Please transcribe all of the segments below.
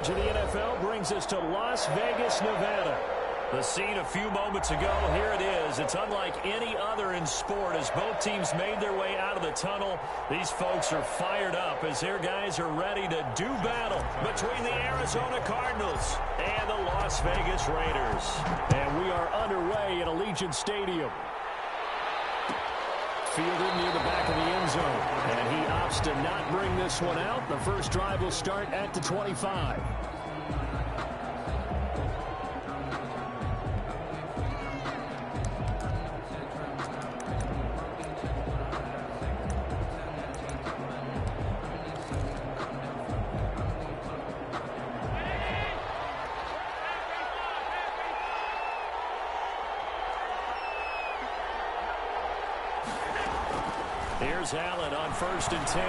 To the NFL brings us to Las Vegas, Nevada. The scene a few moments ago, here it is. It's unlike any other in sport as both teams made their way out of the tunnel. These folks are fired up as their guys are ready to do battle between the Arizona Cardinals and the Las Vegas Raiders. And we are underway at Allegiant Stadium. Fielded near the back of the end zone. And he opts to not bring this one out. The first drive will start at the 25. Here's Allen on 1st and 10.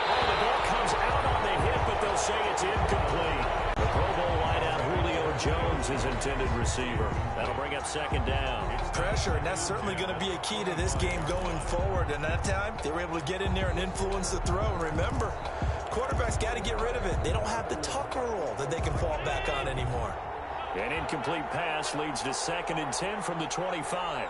Oh, the ball comes out on the hit, but they'll say it's incomplete. The Pro Bowl wideout Julio Jones is intended receiver. That'll bring up 2nd down. It's pressure, and that's certainly going to be a key to this game going forward. And that time, they were able to get in there and influence the throw. And remember, quarterbacks got to get rid of it. They don't have the Tucker rule that they can fall back on anymore. An incomplete pass leads to 2nd and 10 from the 25.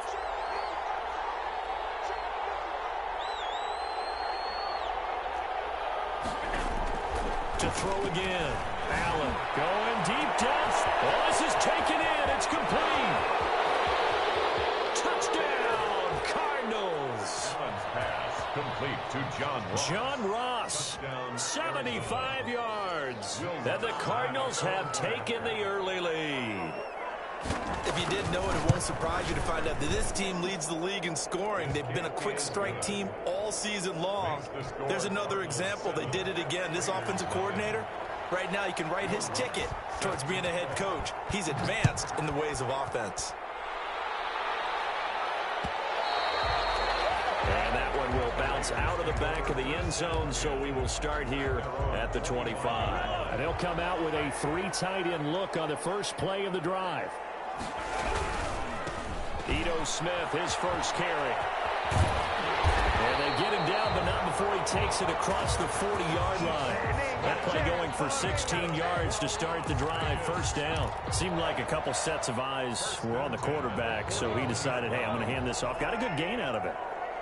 To throw again. Allen going deep depth. Oh, this is taken in. It's complete. Touchdown, Cardinals. Pass complete to John Ross. John Ross, 75 yards. And the Cardinals have taken the early lead. If you didn't know it, it won't surprise you to find out that this team leads the league in scoring. They've been a quick strike team all season long. There's another example. They did it again. This offensive coordinator, right now, you can write his ticket towards being a head coach. He's advanced in the ways of offense. And that one will bounce out of the back of the end zone, so we will start here at the 25. And they'll come out with a 3 tight end look on the first play of the drive. Ito Smith, his first carry. And they get him down, but not before he takes it across the 40-yard line. That play going for 16 yards to start the drive. 1st down. Seemed like a couple sets of eyes were on the quarterback, so he decided, hey, I'm going to hand this off. Got a good gain out of it.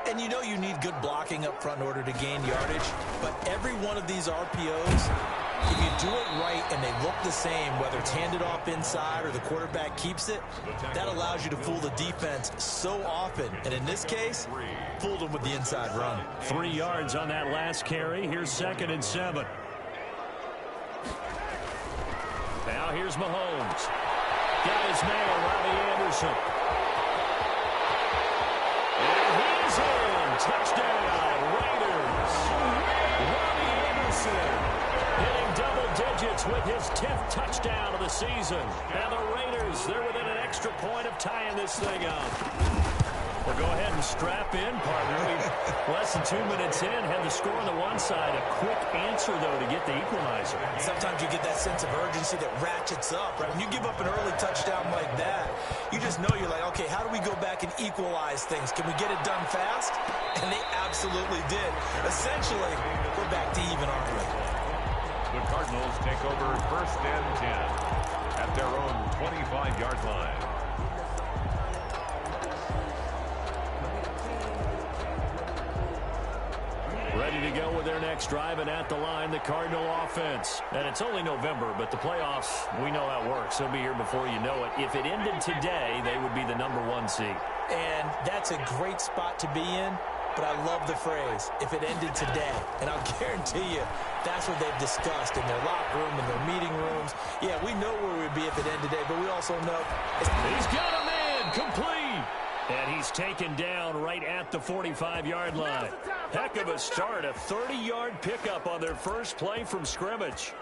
And you know you need good blocking up front in order to gain yardage, but every one of these RPOs, if you do it right and they look the same, whether it's handed off inside or the quarterback keeps it, that allows you to fool the defense so often. And in this case, fooled them with the inside run. 3 yards on that last carry. Here's 2nd and 7. Now here's Mahomes. Got his man, Robbie Anderson. And he's in. Touchdown, Raiders. Robbie Anderson hitting double digits with his 10th touchdown of the season. And the Raiders, they're within an extra point of tying this thing up. Well, go ahead and strap in, partner. Less than 2 minutes in, had the score on the one side. A quick answer, though, to get the equalizer. Sometimes you get that sense of urgency that ratchets up, right? When you give up an early touchdown like that, you just know you're like, okay, how do we go back and equalize things? Can we get it done fast? And they absolutely did. Essentially, we're back to even, aren't we? The Cardinals take over 1st and 10 at their own 25-yard line. Ready to go with their next drive, and at the line, the Cardinal offense. And it's only November, but the playoffs, we know how it works. They'll be here before you know it. If it ended today, they would be the #1 seed. And that's a great spot to be in, but I love the phrase, if it ended today. And I'll guarantee you, that's what they've discussed in their locker room, in their meeting rooms. Yeah, we know where we'd be if it ended today, but we also know... He's got a man, complete. And he's taken down right at the 45-yard line. Heck of a start, a 30-yard pickup on their first play from scrimmage.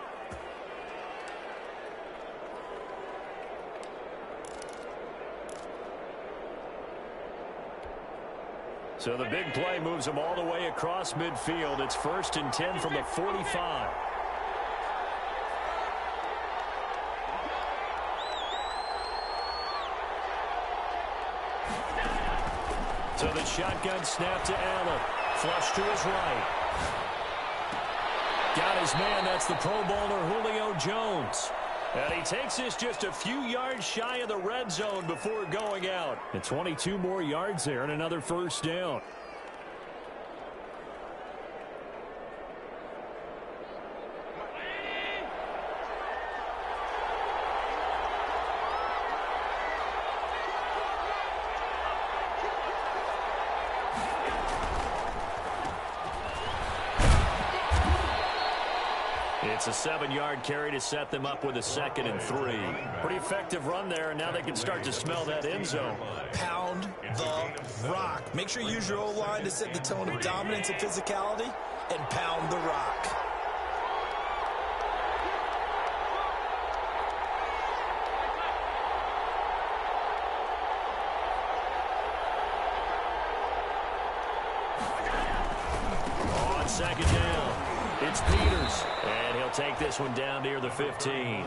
So the big play moves them all the way across midfield. It's 1st and 10 from the 45. So the shotgun snap to Allen. Flush to his right. Got his man. That's the Pro Bowler Julio Jones. And he takes this just a few yards shy of the red zone before going out. And 22 more yards there and another first down. It's a 7-yard carry to set them up with a 2nd and 3. Pretty effective run there, and now they can start to smell that end zone. Pound the rock. Make sure you use your O-line to set the tone of dominance and physicality, and pound the rock. On 2nd down, it's Peters. And he'll take this one down near the 15.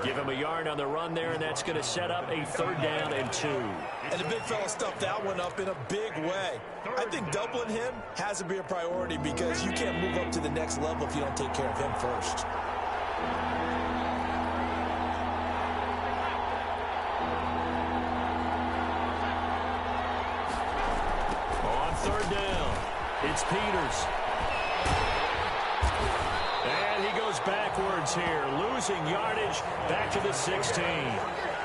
Give him a yard on the run there, and that's going to set up a 3rd down and 2. And the big fella stuffed that one up in a big way. I think doubling him has to be a priority because you can't move up to the next level if you don't take care of him first. On 3rd down, it's Peters. And he goes backwards here, losing yardage back to the 16.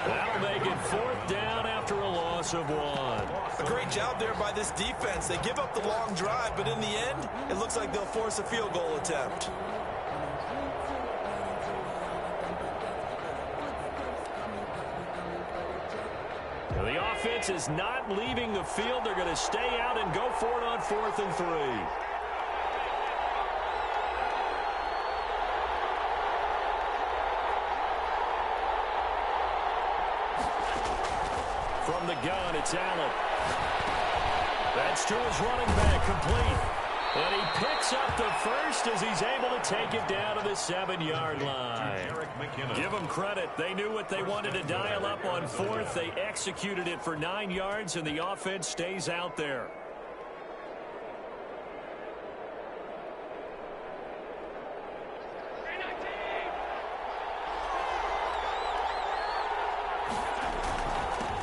That'll make it 4th down after a loss of 1. A great job there by this defense. They give up the long drive, but in the end, it looks like they'll force a field goal attempt. The offense is not leaving the field. They're going to stay out and go for it on 4th and 3. From the gun, it's Allen. That's to his running back, complete. And he picks up the first as he's able to take it down to the 7-yard line. Give them credit. They knew what they wanted to dial up on 4th. They executed it for 9 yards, and the offense stays out there.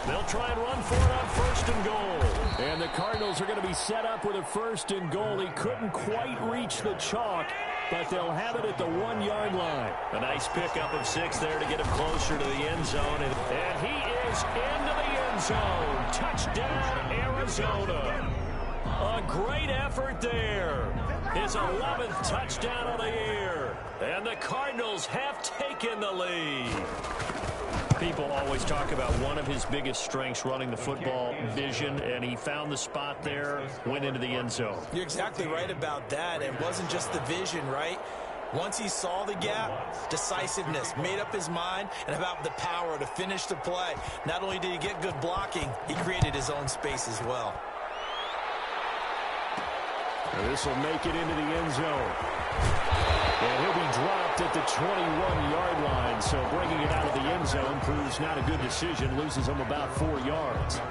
They'll try and run for it on 1st and goal. And the Cardinals are going to be set up with a 1st and goal. He couldn't quite reach the chalk, but they'll have it at the 1-yard line. A nice pickup of 6 there to get him closer to the end zone. And he is into the end zone. Touchdown, Arizona. A great effort there. His 11th touchdown of the year. And the Cardinals have taken the lead. People always talk about one of his biggest strengths, running the football, vision, and he found the spot there, went into the end zone. You're exactly right about that. It wasn't just the vision, right? Once he saw the gap, decisiveness, made up his mind, and about the power to finish the play. Not only did he get good blocking, he created his own space as well. This will make it into the end zone. And he'll be dropped at the 21-yard line, so bringing it out of the end zone proves not a good decision, loses him about 4 yards.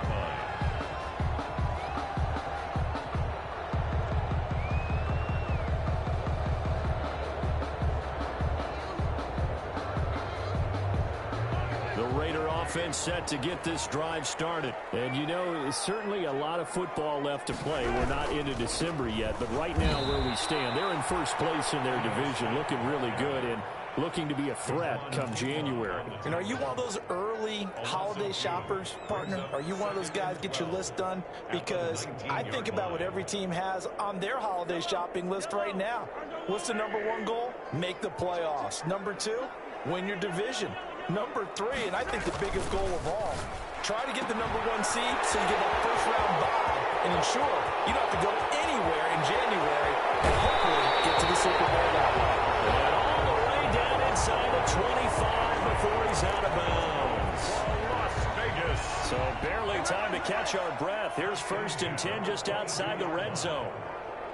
The Raider offense set to get this drive started. And, you know, there's certainly a lot of football left to play. We're not into December yet, but right now where we stand, they're in first place in their division, looking really good and looking to be a threat come January. And are you one of those early holiday shoppers, partner? Are you one of those guys get your list done? Because I think about what every team has on their holiday shopping list right now. What's the #1 goal? Make the playoffs. #2, win your division. #3, and I think the biggest goal of all, try to get the #1 seed so you get that first-round bye and ensure you don't have to go anywhere in January and hopefully get to the Super Bowl that way. And all the way down inside the 25 before he's out of bounds. Las Vegas. So barely time to catch our breath. Here's 1st and 10 just outside the red zone.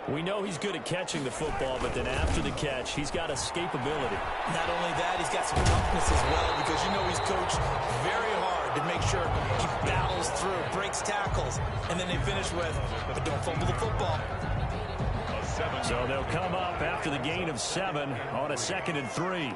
We know he's good at catching the football, but then after the catch, he's got escapability. Not only that, he's got some toughness as well because you know he's coached very hard to make sure he battles through, breaks tackles, and then they finish with, but don't fumble the football. So they'll come up after the gain of 7 on a 2nd and 3.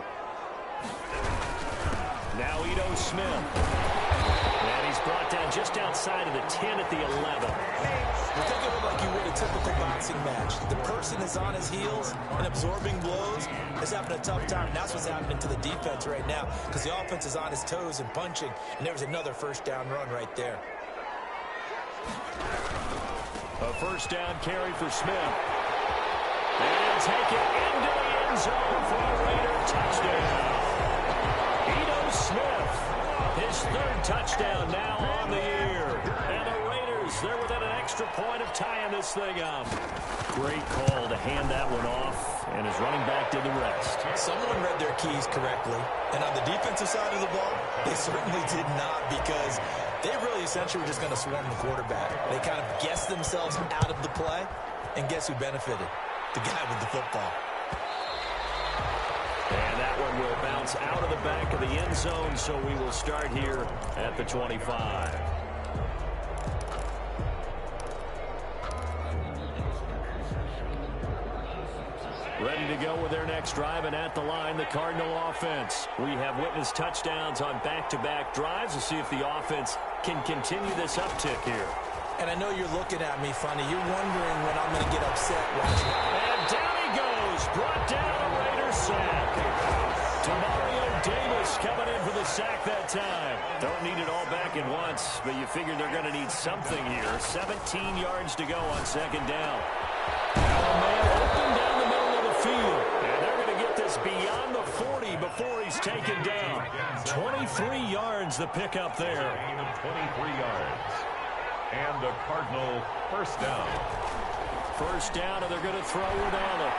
Now Ito Smith. And he's brought down just outside of the 10 at the 11. Well, think of it like you would a typical boxing match. The person is on his heels and absorbing blows is having a tough time. And that's what's happening to the defense right now because the offense is on his toes and punching. And there was another first down run right there. A first down carry for Smith. And take it into the end zone for a Raider touchdown. Ito Smith, his 3rd touchdown now on the year. And the Raiders, they're within an extra point of tying this thing up. Great call to hand that one off, and his running back did the rest. Someone read their keys correctly. And on the defensive side of the ball, they certainly did not because they really essentially were just going to swarm the quarterback. They kind of guessed themselves out of the play, and guess who benefited? The guy with the football. And that one will bounce out of the back of the end zone, so we will start here at the 25. Ready to go with their next drive, and at the line, the Cardinal offense. We have witnessed touchdowns on back-to-back drives. We'll see if the offense can continue this uptick here. And I know you're looking at me funny. You're wondering when I'm going to get upset watching. And down he goes. Brought down a Raiders sack. Demario Davis coming in for the sack that time. Don't need it all back at once, but you figure they're going to need something here. 17 yards to go on 2nd down. Now a man open down the middle of the field. And they're going to get this beyond the 40 before he's taken down. 23 yards the pickup there. 23 yards. And the Cardinal first down. First down, and they're going to throw with Allen.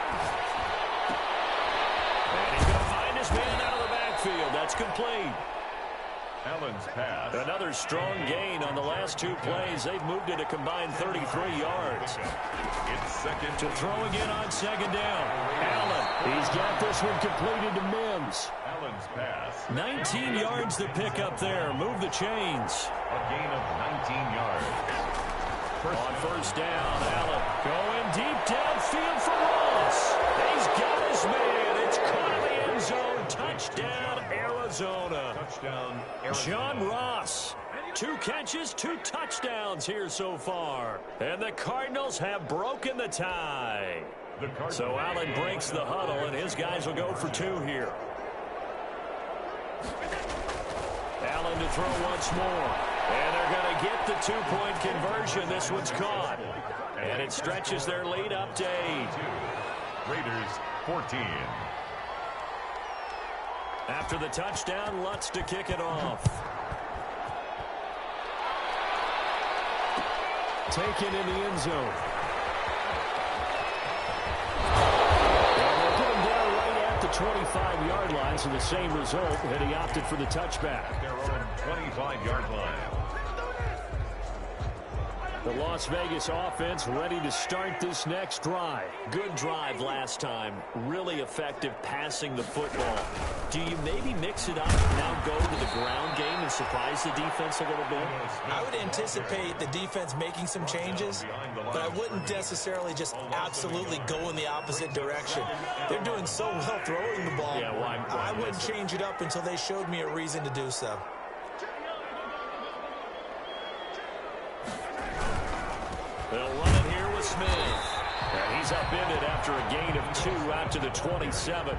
And he's going to find his man out of the backfield. That's complete. Allen's pass. Another strong gain on the last 2 plays. They've moved it a combined 33 yards. It's second. To throw again on 2nd down. Allen, he's got this one completed to Mims. Allen's pass. 19 yards to pick up there. Move the chains. A gain of 19 yards. On first down, Allen going deep downfield for Ross. He's got his man. It's caught in the end zone. Touchdown, Arizona. Touchdown, Arizona. John Ross. 2 catches, 2 touchdowns here so far. And the Cardinals have broken the tie. So Allen breaks the huddle, and his guys will go for 2 here. Allen to throw once more. And they're going to get the 2-point conversion. This one's caught. And it stretches their lead up to 8. Raiders 14. After the touchdown, Lutz to kick it off. Taken in the end zone. And they'll put him down right at the 25-yard line, so the same result, and he opted for the touchback. Their own 25-yard line. The Las Vegas offense ready to start this next drive. Good drive last time. Really effective passing the football. Do you maybe mix it up, now go to the ground game and surprise the defense a little bit? I would anticipate the defense making some changes, but I wouldn't necessarily just absolutely go in the opposite direction. They're doing so well throwing the ball. Yeah, why I wouldn't change it up until they showed me a reason to do so. They'll run it here with Smith. And he's upended after a gain of 2 out to the 27.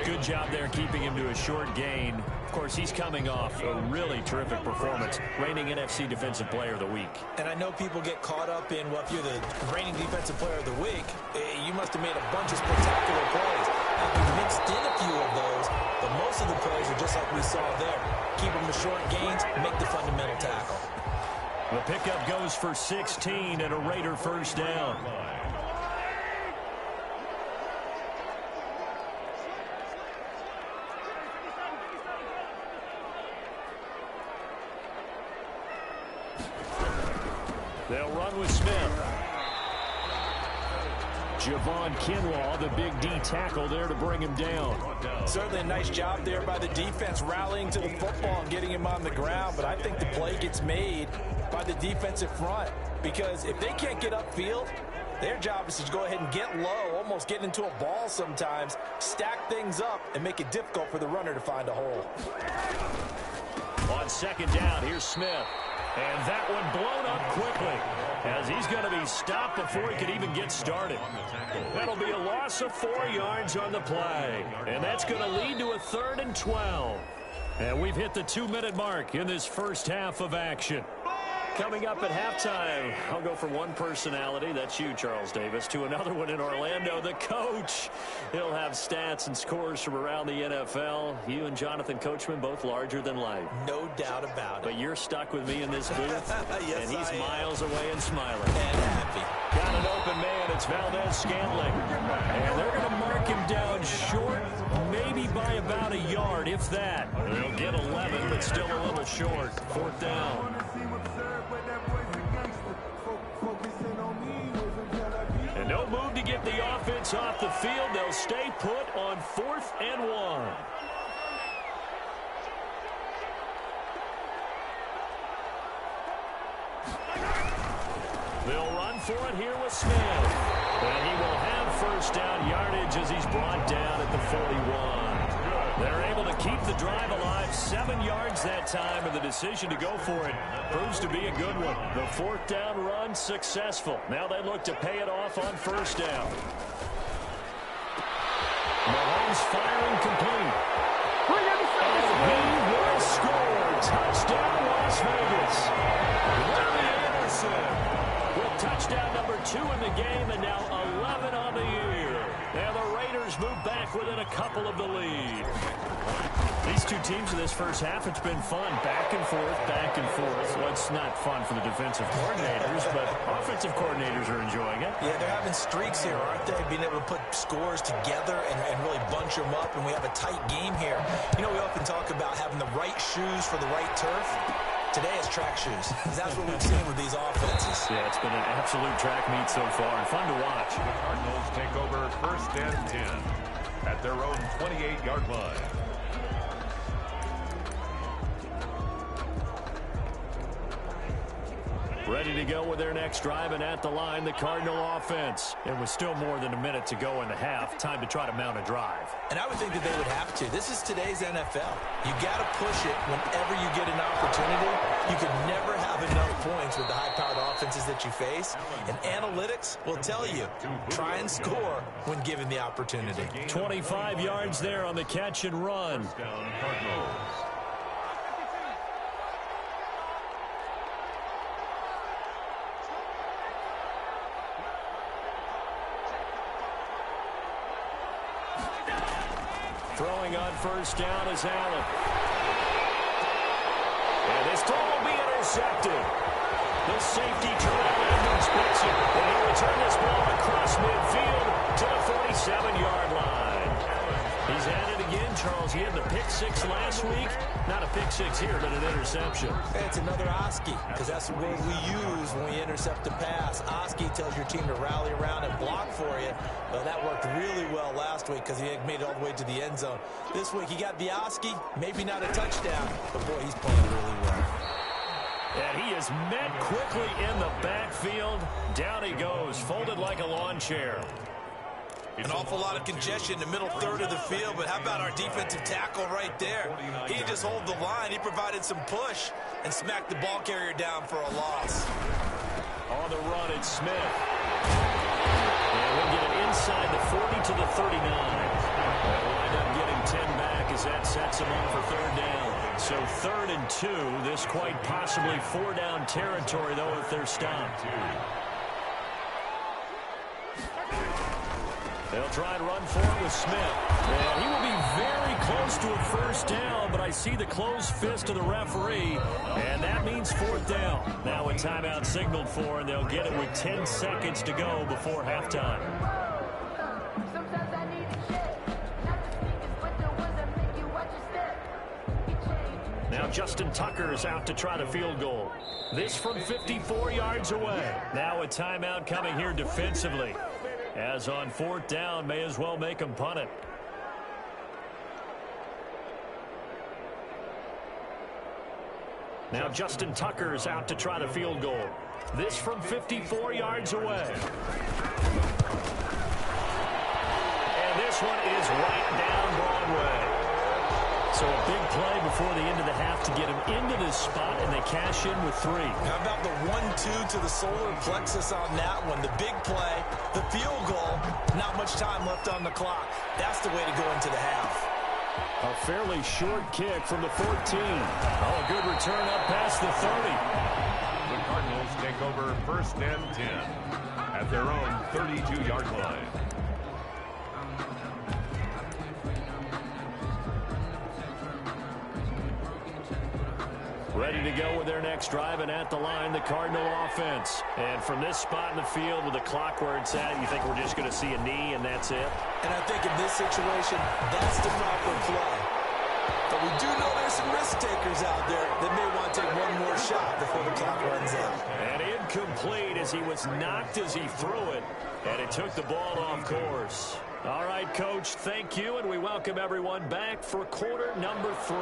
Good job there keeping him to a short gain. Of course, he's coming off a really terrific performance, reigning NFC Defensive Player of the Week. And I know people get caught up in, well, if you're the reigning Defensive Player of the Week, you must have made a bunch of spectacular plays. We mixed in a few of those, but most of the plays are just like we saw there. Keep them to short gains, make the fundamental tackle. The pickup goes for 16 and a Raider first down. They'll run with Smith. Javon Kinlaw, the big D tackle there to bring him down. Certainly a nice job there by the defense rallying to the football and getting him on the ground, but I think the play gets made by the defensive front because if they can't get upfield, Their job is to go ahead and get low, almost get into a ball sometimes, stack things up, and make it difficult for the runner to find a hole. On second down, here's Smith. And that one blown up quickly as he's going to be stopped before he could even get started. That'll be a loss of 4 yards on the play. And that's going to lead to a 3rd and 12. And we've hit the 2-minute mark in this first half of action. Coming up at halftime, I'll go from one personality, that's you, Charles Davis, to another one in Orlando, the coach. He'll have stats and scores from around the NFL. You and Jonathan Coachman, both larger than life. No doubt about it. But you're stuck with me in this booth, yes, and he's I am. miles away and smiling. And happy. Got an open man, it's Valdez-Scantling. And they're going to mark him down short, maybe by about a yard, if that. They'll get 11, but still a little short. 4th down. And no move to get the offense off the field. They'll stay put on 4th and 1. They'll run for it here with Smith. And he will have first down yardage as he's brought down at the 41. They're able to keep the drive alive, 7 yards that time, and the decision to go for it proves to be a good one. The 4th down run successful. Now they look to pay it off on first down. Mahomes firing complete. And he will score. Touchdown, Las Vegas. Larry Anderson with touchdown number 2 in the game, and now 11 on the year. Now the Raiders move back within a couple of the lead. These two teams in this first half, it's been fun. Back and forth, back and forth. Well, it's not fun for the defensive coordinators, but offensive coordinators are enjoying it. Yeah, they're having streaks here, aren't they? Being able to put scores together and really bunch them up, and we have a tight game here. You know, we often talk about having the right shoes for the right turf. Today it's track shoes. That's what we've seen with these offenses. Yeah, it's been an absolute track meet so far, and fun to watch. The Cardinals take over 1st and 10 at their own 28-yard line. Ready to go with their next drive, and at the line, the Cardinal offense. And with still more than a minute to go in the half, time to try to mount a drive. And I would think that they would have to. This is today's NFL. You got to push it whenever you get an opportunity. You could never have enough points with the high-powered offenses that you face. And analytics will tell you, try and score when given the opportunity. 25 yards there on the catch and run. First down, Cardinals. Throwing on first down is Allen. And this throw will be intercepted. The safety Terrell Edmonds picks it. And he'll return this ball across midfield to the 47-yard line. He's at it again, Charles. He had the pick 6 last week. Not a pick 6 here, but an interception. It's another Oski, because that's the word we use when we intercept a pass. Oski tells your team to rally around and block for you. But that worked really well last week because he made it all the way to the end zone. This week he got the Oski, maybe not a touchdown, but boy, he's playing really well. And he is met quickly in the backfield. Down he goes, folded like a lawn chair. An awful lot of congestion in the middle third of the field, but how about our defensive tackle right there? He just hold the line. He provided some push and smacked the ball carrier down for a loss. On the run, it's Smith. And we'll get it inside the 40 to the 39. They'll wind up getting 10 back as that sets them up for 3rd down. So 3rd and 2. This quite possibly 4-down territory, though, if they're stopped. They'll try and run for it with Smith. And he will be very close to a first down, but I see the closed fist of the referee, and that means 4th down. Now a timeout signaled for, and they'll get it with 10 seconds to go before halftime. Now Justin Tucker is out to try the field goal. This from 54 yards away. Now a timeout coming here defensively. As on 4th down, may as well make him punt it. Now Justin Tucker's out to try the field goal. This from 54 yards away. And this one is right down Broadway. So a big play before the end of the half to get him into this spot, and they cash in with 3. How about the 1-2 to the solar plexus on that one? The big play, the field goal, not much time left on the clock. That's the way to go into the half. A fairly short kick from the 14. Oh, a good return up past the 30. The Cardinals take over 1st and 10 at their own 32-yard line. Ready to go with their next drive, and at the line, the Cardinal offense. And from this spot in the field with the clock where it's at, you think we're just going to see a knee and that's it? And I think in this situation, that's the proper play. But we do know there's some risk takers out there that may want to take one more shot before the clock runs out. And incomplete as he was knocked as he threw it, and it took the ball off course. All right, Coach, thank you, and we welcome everyone back for quarter number 3.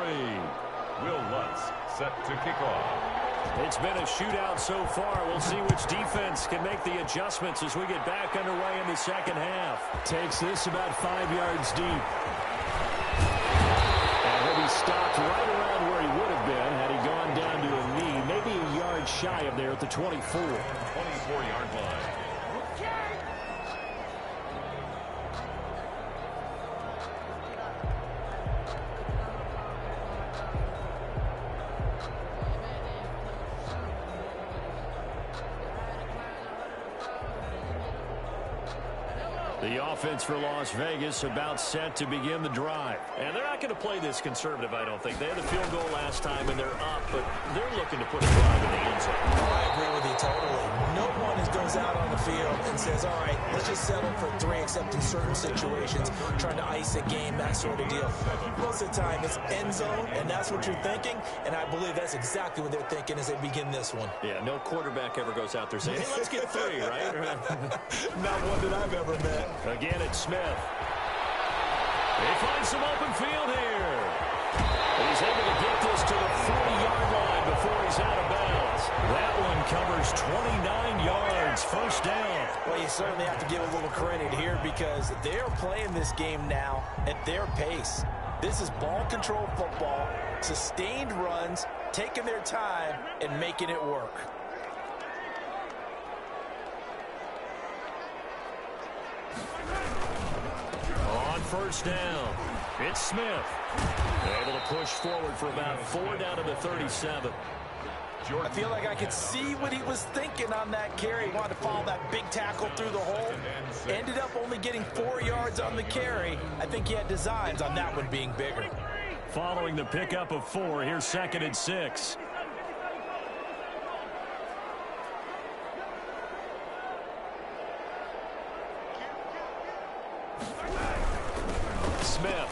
Will Lutz set to kick off. It's been a shootout so far. We'll see which defense can make the adjustments as we get back underway in the second half. Takes this about 5 yards deep. And he'll be stopped right around where he would have been had he gone down to a knee, maybe a yard shy of there at the 24. 24-yard line. The offense for Las Vegas about set to begin the drive. And they're not going to play this conservative, I don't think. They had the field goal last time, and they're up, but they're looking to put a drive in the end zone. Oh, I agree with you totally. No one goes out on the field and says, all right, let's just settle for 3, except in certain situations, trying to ice a game, that sort of deal. Most of the time, it's end zone, and that's what you're thinking, and I believe that's exactly what they're thinking as they begin this one. Yeah, no quarterback ever goes out there saying, hey, let's get 3, right? Not one that I've ever met. Again, it's Smith. He finds some open field here. He's able to get this to the 40-yard line before he's out of bounds. That one covers 29 yards, first down. Well, you certainly have to give a little credit here because they're playing this game now at their pace. This is ball control football, sustained runs, taking their time, and making it work. On first down, it's Smith. Able to push forward for about 4 down to the 37. I feel like I could see what he was thinking on that carry. He wanted to follow that big tackle through the hole. Ended up only getting 4 yards on the carry. I think he had designs on that one being bigger. Following the pickup of 4, here's 2nd and 6. Smith.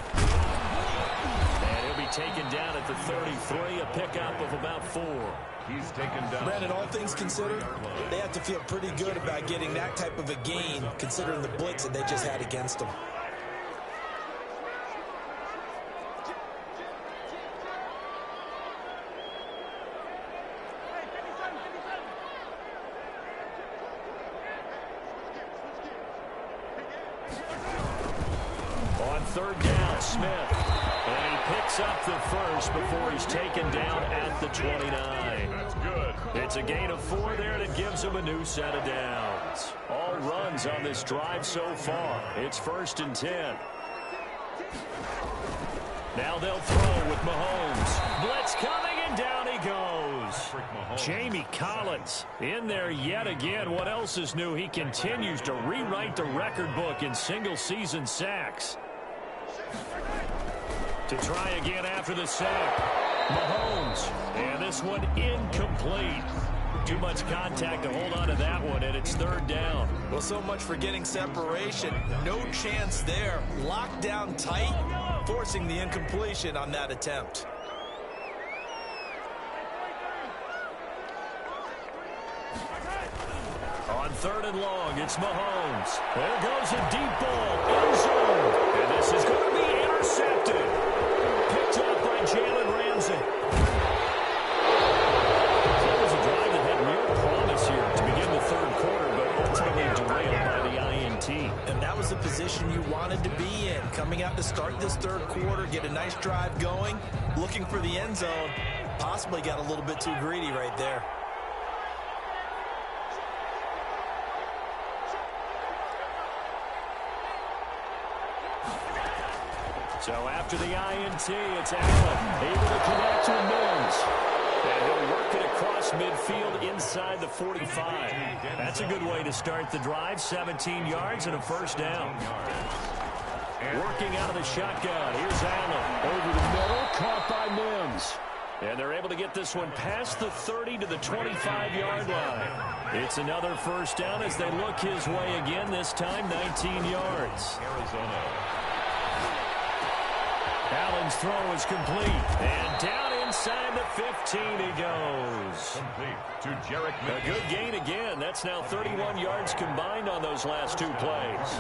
And he'll be taken down at the 33, a pickup of about 4. He's taken down. Brandon, all things considered, they have to feel pretty good about getting that type of a gain, considering the blitz that they just had against them. On 3rd down, Smith. And he picks up the first before he's taken down at the 29. That's good. It's a gain of 4 there that gives him a new set of downs. All runs on this drive so far. It's 1st and 10. Now they'll throw with Mahomes. Blitz coming, and down he goes. Jamie Collins in there yet again. What else is new? He continues to rewrite the record book in single-season sacks. To try again after the sack. Mahomes. And this one incomplete. Too much contact to hold on to that one, and it's 3rd down. Well, so much for getting separation. No chance there. Locked down tight, forcing the incompletion on that attempt. On 3rd and long, it's Mahomes. There goes a deep ball, end zone. And this is going to be intercepted. Picked up by Jalen Ramsey. quarter, get a nice drive going, looking for the end zone. Possibly got a little bit too greedy right there. So after the INT, it's Allen able to connect to Mims. And he'll work it across midfield inside the 45. That's a good way to start the drive. 17 yards and a first down. Working out of the shotgun. Here's Allen. Over the middle, caught by Mims. And they're able to get this one past the 30 to the 25-yard line. It's another first down as they look his way again, this time 19 yards. Arizona. Allen's throw is complete. And down inside the 15 he goes. Complete to Jarek A McGinn. good gain again. That's now 31 yards combined on those last two plays.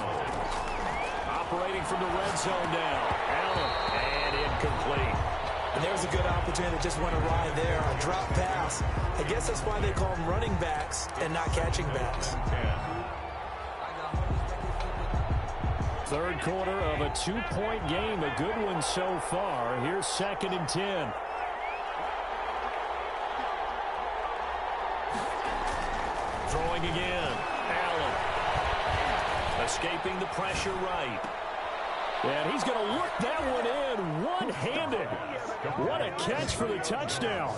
Operating from the red zone now. Allen, and incomplete. And there's a good opportunity that just went awry there. A drop pass. I guess that's why they call them running backs and not catching backs. Third quarter of a two-point game. A good one so far. Here's 2nd and 10. Throwing again. Allen. Escaping the pressure right. And he's going to look that one in one-handed. What a catch for the touchdown.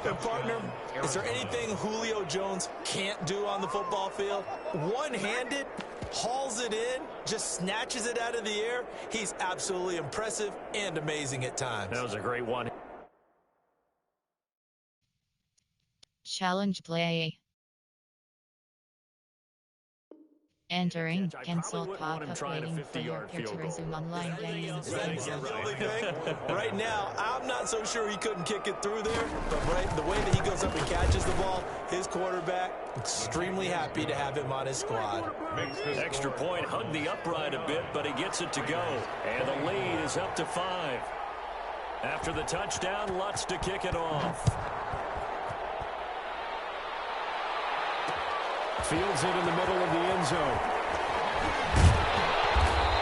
And partner, is there anything Julio Jones can't do on the football field? One-handed, hauls it in, just snatches it out of the air. He's absolutely impressive and amazing at times. That was a great one. Challenge play. Entering cancel pop-up waiting for your peer to resume online games. Right now, I'm not so sure he couldn't kick it through there, but right, the way that he goes up and catches the ball, his quarterback, extremely happy to have him on his squad. Extra point, hugged the upright a bit, but he gets it to go. And the lead is up to 5. After the touchdown, Lutz to kick it off. Fields it in the middle of the end zone.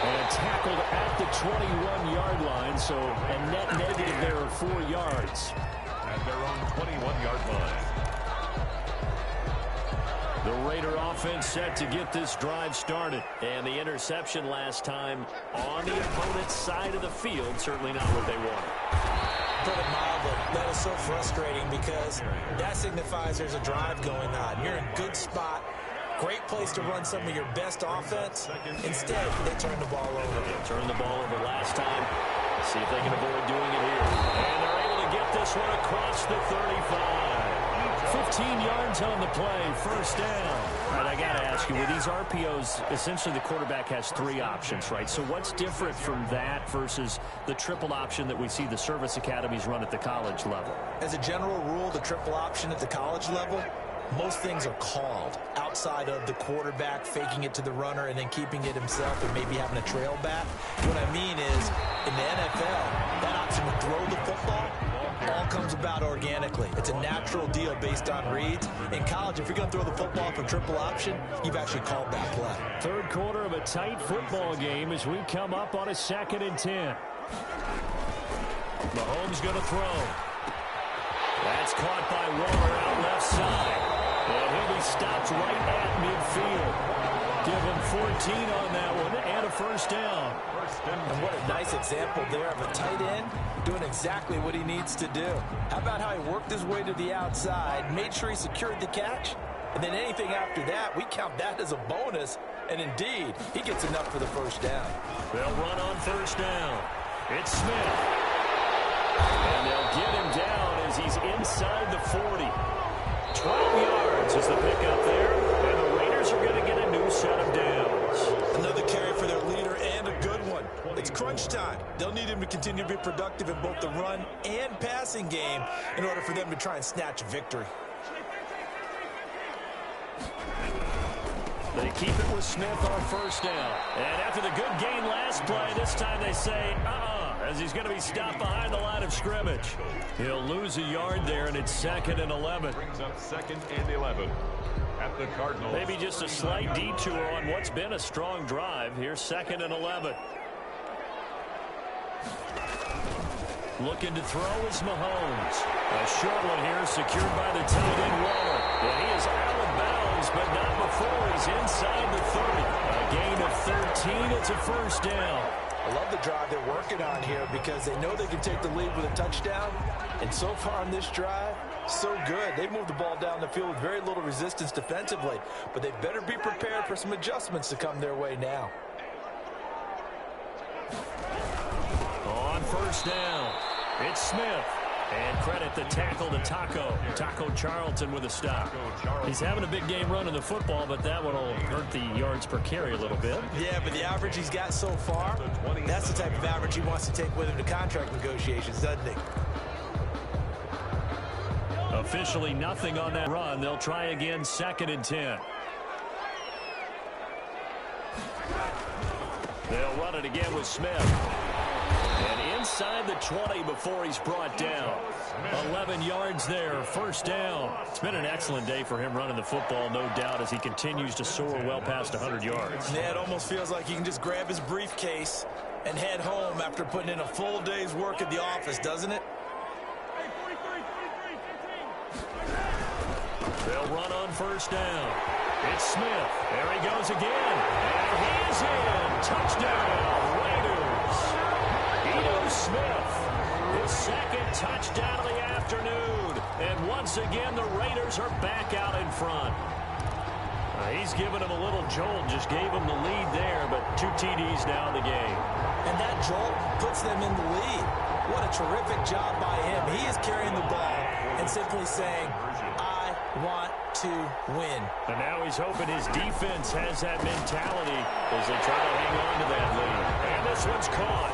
And tackled at the 21-yard line, so a net negative there of 4 yards. At their own 21-yard line. The Raider offense set to get this drive started. And the interception last time on the opponent's side of the field, certainly not what they wanted. Put it mildly, that is so frustrating because that signifies there's a drive going on. You're in a good spot, great place to run some of your best offense. Instead, they turn the ball over. Turned the ball over last time. See if they can avoid doing it here. And they're able to get this one across the 35. 15 yards on the play, first down. All right, I got to ask you, with these RPOs, essentially the quarterback has 3 options, right? So what's different from that versus the triple option that we see the service academies run at the college level? As a general rule, the triple option at the college level, most things are called outside of the quarterback faking it to the runner and then keeping it himself and maybe having a trail back. What I mean is, in the NFL, that option to throw the football all comes about organically. It's a natural deal based on reads. In college, if you're going to throw the football for triple option, you've actually called that play. Third quarter of a tight football game as we come up on a 2nd and 10. Mahomes going to throw. That's caught by Waller out left side. And he'll be stopped right at midfield. Give him 14 on that one and a first down. And what a nice example there of a tight end doing exactly what he needs to do. How about how he worked his way to the outside, made sure he secured the catch, and then anything after that, we count that as a bonus. And indeed, he gets enough for the first down. They'll run on first down. It's Smith. And they'll get him down as he's inside the 40. 12 yards is the pickup there. And the Raiders are going to get a new set of downs. Another carry for their leader and a good one. It's crunch time. They'll need him to continue to be productive in both the run and passing game in order for them to try and snatch a victory. They keep it with Smith on first down. And after the good gain last play, this time they say, as he's going to be stopped behind the line of scrimmage. He'll lose a yard there, and it's 2nd and 11. Brings up 2nd and 11 at the Cardinals. Maybe just a slight detour on what's been a strong drive. Here's 2nd and 11. Looking to throw is Mahomes. A short one here secured by the tight end Waller. And he is out of bounds, but not before he's inside the 30. A gain of 13. It's a first down. I love the drive they're working on here because they know they can take the lead with a touchdown. And so far on this drive, so good. They moved the ball down the field with very little resistance defensively. But they better be prepared for some adjustments to come their way now. On first down, it's Smith. And credit the tackle to Taco Charlton with a stop. He's having a big game running the football, but that one will hurt the yards per carry a little bit. Yeah, but the average he's got so far, that's the type of average he wants to take with him to contract negotiations, doesn't he? Officially nothing on that run. They'll try again, 2nd and 10. They'll run it again with Smith. And inside the 20 before he's brought down. 11 yards there, first down. It's been an excellent day for him running the football, no doubt, as he continues to soar well past 100 yards. Yeah, it almost feels like he can just grab his briefcase and head home after putting in a full day's work at the office, doesn't it? They'll run on first down. It's Smith. There he goes again. And he's in. Touchdown, Raiders. Smith, his 2nd touchdown of the afternoon. And once again, the Raiders are back out in front. He's given him a little jolt, just gave him the lead there, but 2 TDs now in the game. And that jolt puts them in the lead. What a terrific job by him. He is carrying the ball and simply saying, I want to win. And now he's hoping his defense has that mentality as they try to hang on to that lead. And this one's caught.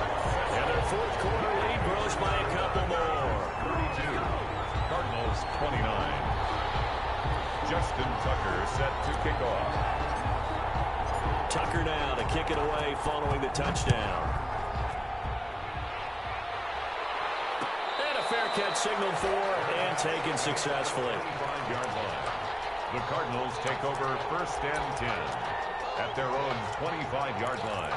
And their 4th quarter lead grows by a couple more. 32. Cardinals 29. Justin Tucker set to kick off. Tucker now to kick it away following the touchdown. And a fair catch signaled for and taken successfully. 5-yard line. The Cardinals take over 1st and 10 at their own 25-yard line.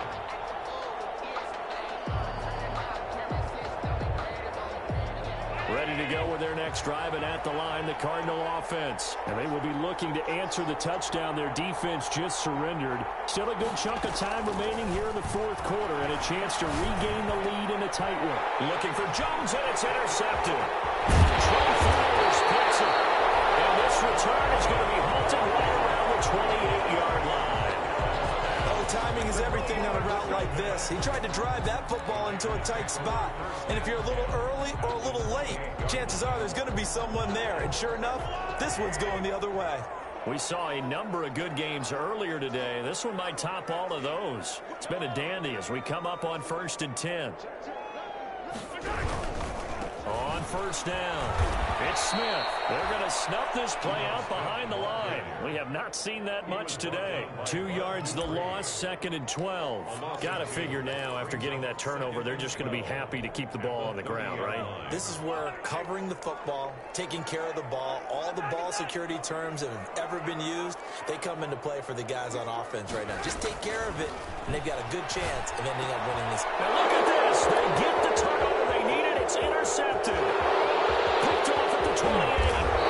Ready to go with their next drive, and at the line, the Cardinal offense. And they will be looking to answer the touchdown. Their defense just surrendered. Still a good chunk of time remaining here in the 4th quarter, and a chance to regain the lead in a tight one. Looking for Jones, and it's intercepted. Trey Flowers picks it. And this return is going to be halted right around the 28-yard line. Timing is everything on a route like this. He tried to drive that football into a tight spot. And if you're a little early or a little late, chances are there's going to be someone there. And sure enough, this one's going the other way. We saw a number of good games earlier today. This one might top all of those. It's been a dandy as we come up on 1st and 10. On first down, it's Smith. They're going to snuff this play out behind the line. We have not seen that much today. 2 yards the loss, 2nd and 12. Got to figure now after getting that turnover, they're just going to be happy to keep the ball on the ground, right? This is where covering the football, taking care of the ball, all the ball security terms that have ever been used, they come into play for the guys on offense right now. Just take care of it, and they've got a good chance of ending up winning this. Now look at this. They get the turnover they needed. It's intercepted. Picked off at the 28.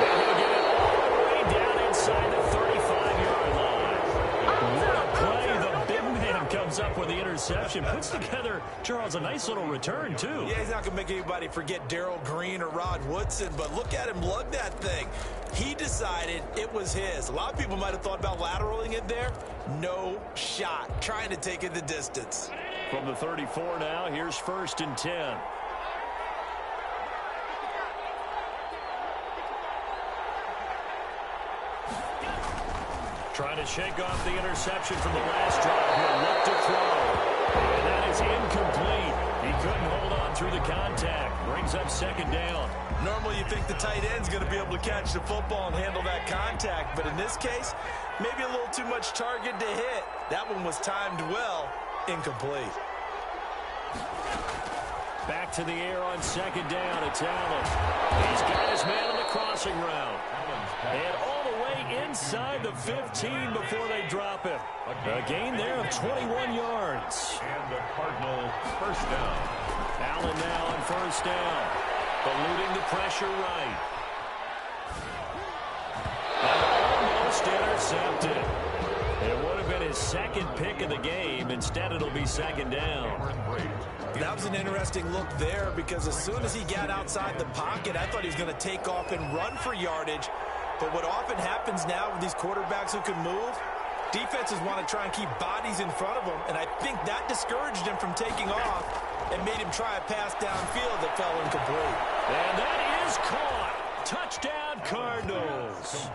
They're going to get it all the way down inside the 35-yard line. What a play. The big man comes up with the interception. Puts together, Charles, a nice little return, too. Yeah, he's not going to make anybody forget Darrell Green or Rod Woodson, but look at him lug that thing. He decided it was his. A lot of people might have thought about lateraling it there. No shot. Trying to take it the distance. From the 34 now, here's 1st and 10. Trying to shake off the interception from the last drive here. Look to throw. And that is incomplete. He couldn't hold on through the contact. Brings up 2nd down. Normally you think the tight end's going to be able to catch the football and handle that contact. But in this case, maybe a little too much target to hit. That one was timed well. Incomplete. Back to the air on 2nd down. It's Allen. He's got his man on the crossing route. And all the way inside the 15 before they drop it. A gain there of 21 yards. And the Cardinal first down. Allen now on first down. Eluding the pressure right. And almost intercepted. It would have been his second pick of the game. Instead, it'll be second down. That was an interesting look there because as soon as he got outside the pocket, I thought he was going to take off and run for yardage. But what often happens now with these quarterbacks who can move, defenses want to try and keep bodies in front of them, and I think that discouraged him from taking off and made him try a pass downfield that fell incomplete. And that is caught. Touchdown, Cardinals.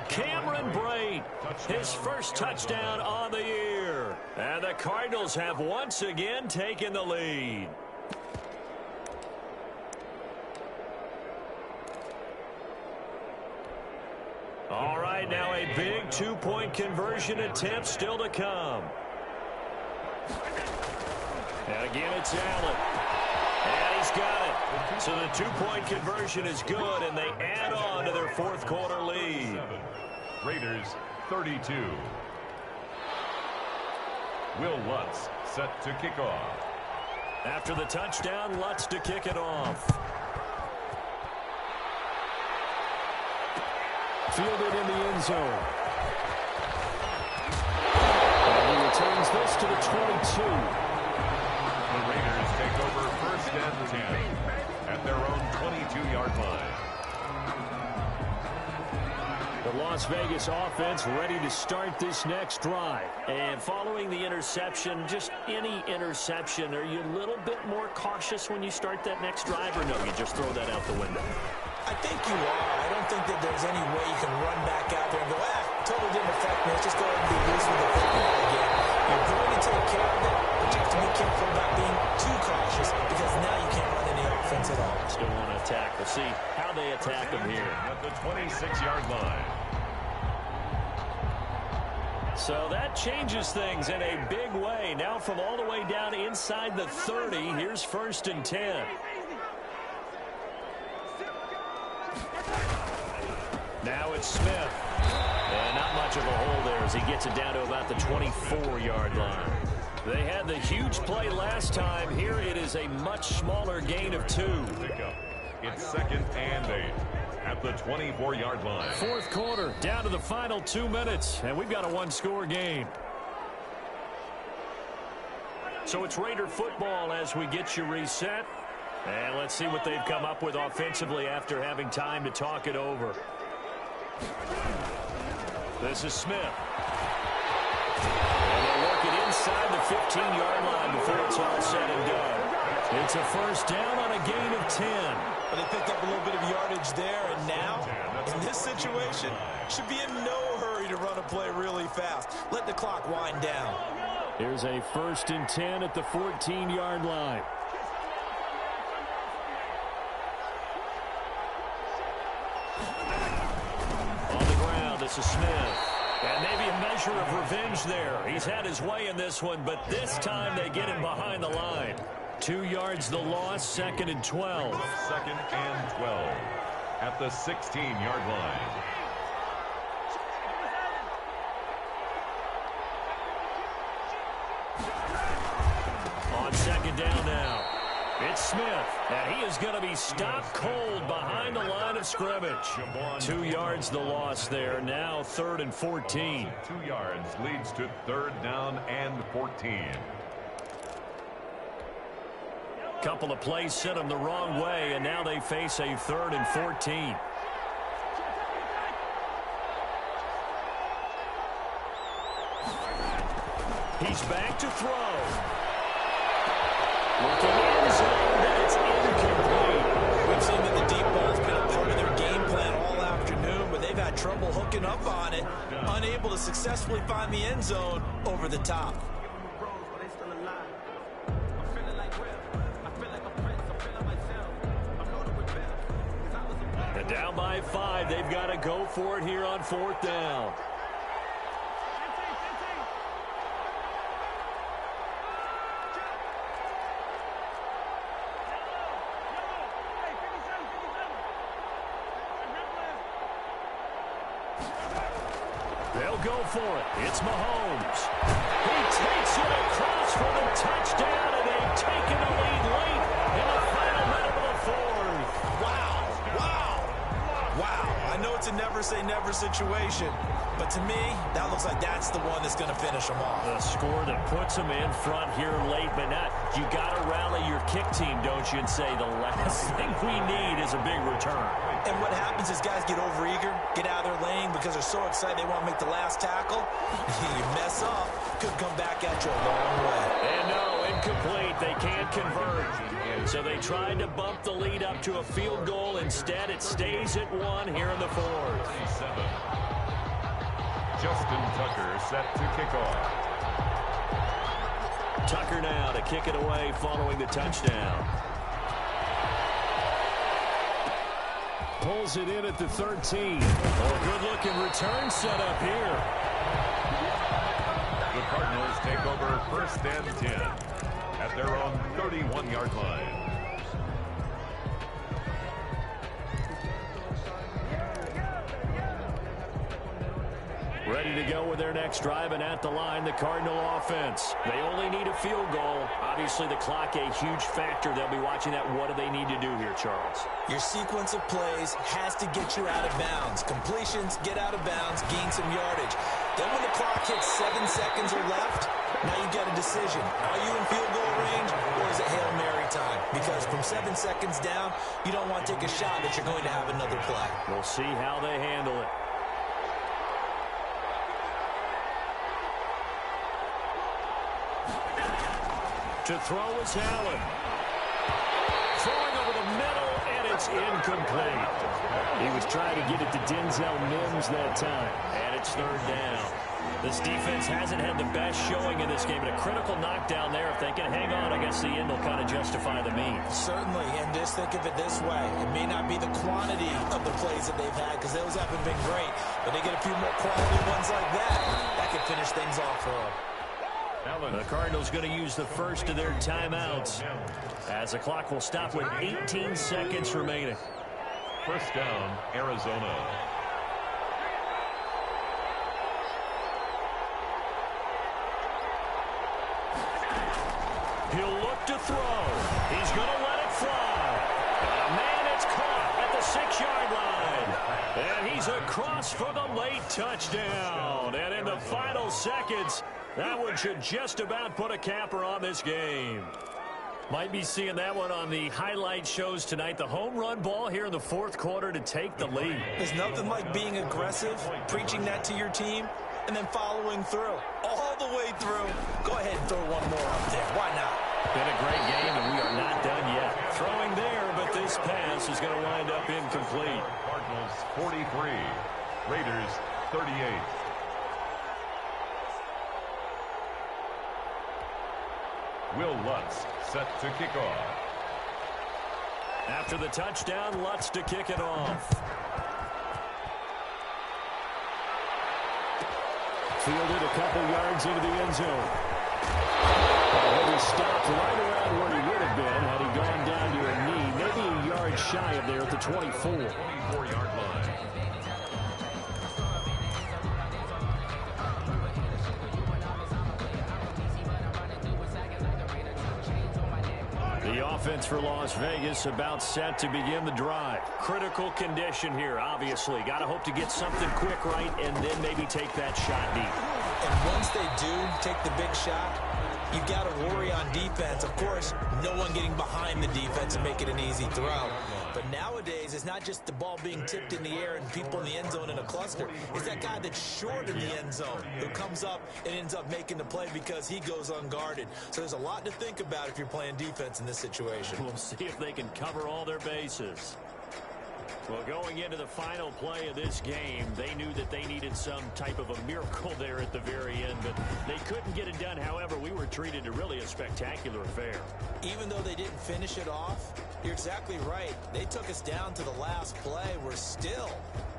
Cameron Brate, his first touchdown on the year. And the Cardinals have once again taken the lead. All right, now a big two-point conversion attempt still to come. And again, it's Allen. And he's got it. So the two-point conversion is good, and they add on to their fourth quarter lead. Raiders 32. Will Lutz set to kick off. After the touchdown, Lutz to kick it off. Fielded in the end zone. And he returns this to the 22. The Raiders take over first and 10 at their own 22-yard line. The Las Vegas offense ready to start this next drive. And following the interception, just any interception, are you a little bit more cautious when you start that next drive, or no, you just throw that out the window? I think you are. I don't think that there's any way you can run back out there and go, totally didn't affect me. Let's just go ahead and be loose with the football again. You're going to take care of it, but you have to be careful about being too cautious because now you can't run any offense at all. Still want to attack. We'll see how they attack them here. At the 26-yard line. So that changes things in a big way. Now from all the way down inside the 30, here's first and 10. Now it's Smith. And not much of a hole there as he gets it down to about the 24-yard line. They had the huge play last time. Here it is a much smaller gain of 2. It's second and 8 at the 24-yard line. Fourth quarter, down to the final 2 minutes, and we've got a one-score game. So it's Raider football as we get you reset. And let's see what they've come up with offensively after having time to talk it over. This is Smith. And they'll work it inside the 15-yard line before it's all said and done. It's a first down on a gain of 10. But they picked up a little bit of yardage there, and now, in this situation, should be in no hurry to run a play really fast. Let the clock wind down. Here's a first and 10 at the 14-yard line. This is Smith. And maybe a measure of revenge there. He's had his way in this one, but this time they get him behind the line. 2 yards the loss, second and 12. Second and 12 at the 16-yard line. On second down now. It's Smith, and he is going to be stopped cold behind the line of scrimmage. 2 yards the loss there, now third and 14. 2 yards leads to third down and 14. Couple of plays sent them the wrong way, and now they face a third and 14. He's back to throw. Looking in zone, but it's incomplete. We've seen that the deep ball's been a part of their game plan all afternoon, but they've had trouble hooking up on it, unable to successfully find the end zone over the top. And down by 5, they've got to go for it here on fourth down. They'll go for it. It's Mahomes. He takes it across for the touchdown, and they've taken the lead late in never say never situation. But to me, that looks like that's the one that's going to finish them off. A score that puts them in front here late, but not. You got to rally your kick team, don't you, and say the last thing we need is a big return. And what happens is guys get overeager, get out of their lane because they're so excited they want to make the last tackle. You mess up, could come back at you a long way. And no, incomplete. They can't convert. So they tried to bump the lead up to a field goal. Instead, it stays at 1 here in the fourth. Justin Tucker set to kick off. Tucker now to kick it away following the touchdown. Pulls it in at the 13. Oh, good-looking return set up here. The Cardinals take over first and 10 at their own 31-yard line. Ready to go with their next drive, and at the line, the Cardinal offense. They only need a field goal. Obviously, the clock a huge factor. They'll be watching that. What do they need to do here, Charles? Your sequence of plays has to get you out of bounds. Completions, get out of bounds, gain some yardage. Then when the clock hits 7 seconds or left, now you've got a decision. Are you in field goal range, or is it Hail Mary time? Because from 7 seconds down, you don't want to take a shot that you're going to have another play. We'll see how they handle it. To throw is Allen. Throwing over the middle, and it's incomplete. He was trying to get it to Denzel Mims that time, and it's third down. This defense hasn't had the best showing in this game, but a critical knockdown there. If they can hang on, I guess the end will kind of justify the means. Certainly, and just think of it this way. It may not be the quantity of the plays that they've had, because those haven't been great, but they get a few more quality ones like that could finish things off for them. The Cardinals going to use the first of their timeouts as the clock will stop with 18 seconds remaining. First down, Arizona. He'll look to throw. He's going to let it fly. Man, it's caught at the 6-yard line. And he's across for the late touchdown. And in the final seconds, that one should just about put a capper on this game. Might be seeing that one on the highlight shows tonight. The home run ball here in the fourth quarter to take the lead. There's nothing like being aggressive, preaching that to your team, and then following through. All the way through. Go ahead and throw one more up there. Why not? Been a great game, and we are not done yet. Throwing there, but this pass is going to wind up incomplete. Cardinals 43, Raiders 38. Will Lutz set to kick off. After the touchdown, Lutz to kick it off. Fielded a couple yards into the end zone. He stopped right around where he would have been had he gone down to a knee. Maybe a yard shy of there at the 24. 24-yard line. The offense for Las Vegas about set to begin the drive. Critical condition here, obviously. Got to hope to get something quick right and then maybe take that shot deep. And once they do take the big shot, you've got to worry on defense. Of course, no one getting behind the defense and make it an easy throw. But nowadays, it's not just the ball being tipped in the air and people in the end zone in a cluster. It's that guy that's short in the end zone who comes up and ends up making the play because he goes unguarded. So there's a lot to think about if you're playing defense in this situation. We'll see if they can cover all their bases. Well, going into the final play of this game, they knew that they needed some type of a miracle there at the very end, but they couldn't get it done. However, we were treated to really a spectacular affair. Even though they didn't finish it off, you're exactly right. They took us down to the last play. We're still,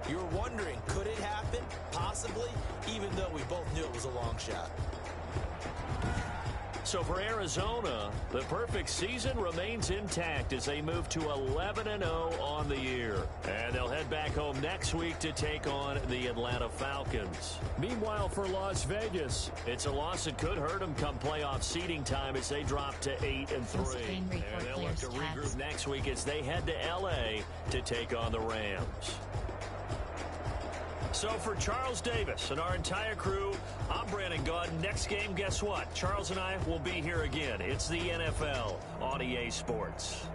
you were wondering, could it happen? Possibly, even though we both knew it was a long shot. So for Arizona, the perfect season remains intact as they move to 11-0 on the year. And they'll head back home next week to take on the Atlanta Falcons. Meanwhile, for Las Vegas, it's a loss that could hurt them come playoff seeding time as they drop to 8-3. And they'll look to regroup next week as they head to L.A. to take on the Rams. So for Charles Davis and our entire crew, I'm Brandon Gunn. Next game, guess what? Charles and I will be here again. It's the NFL on EA Sports.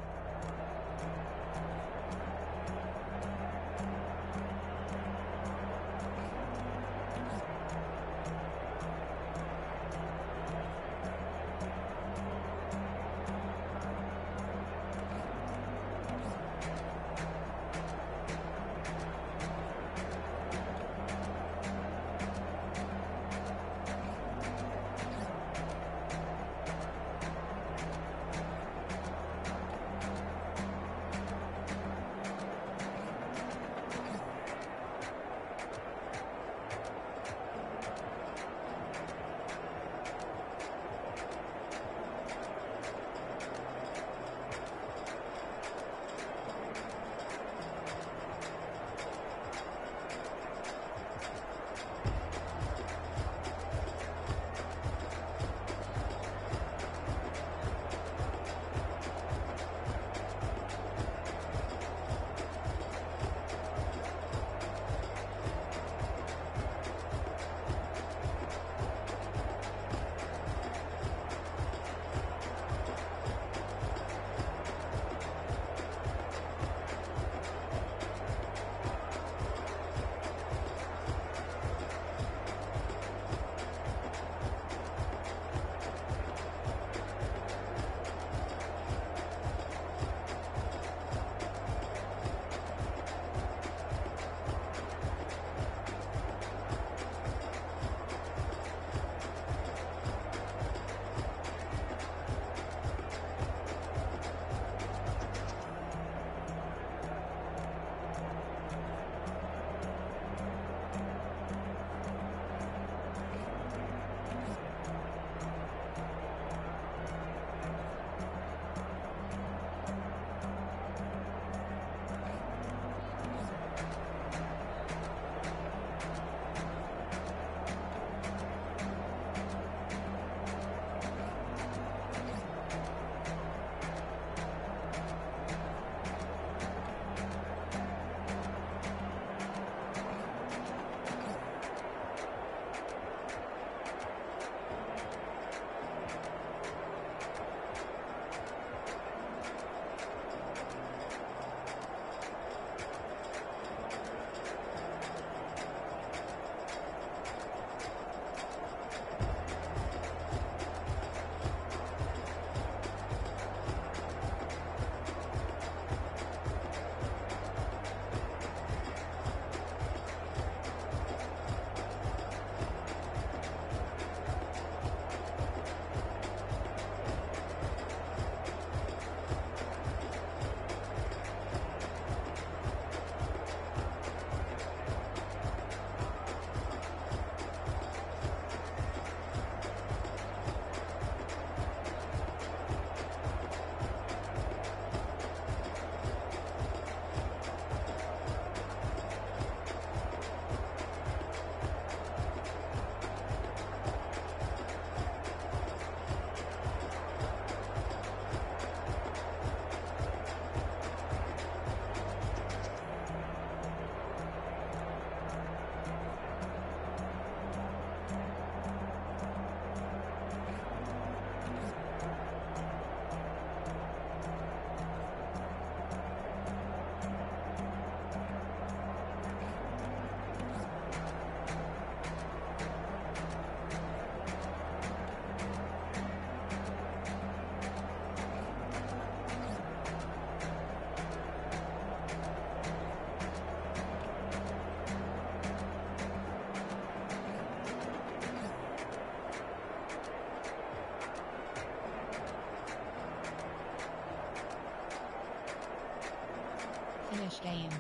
Finish game.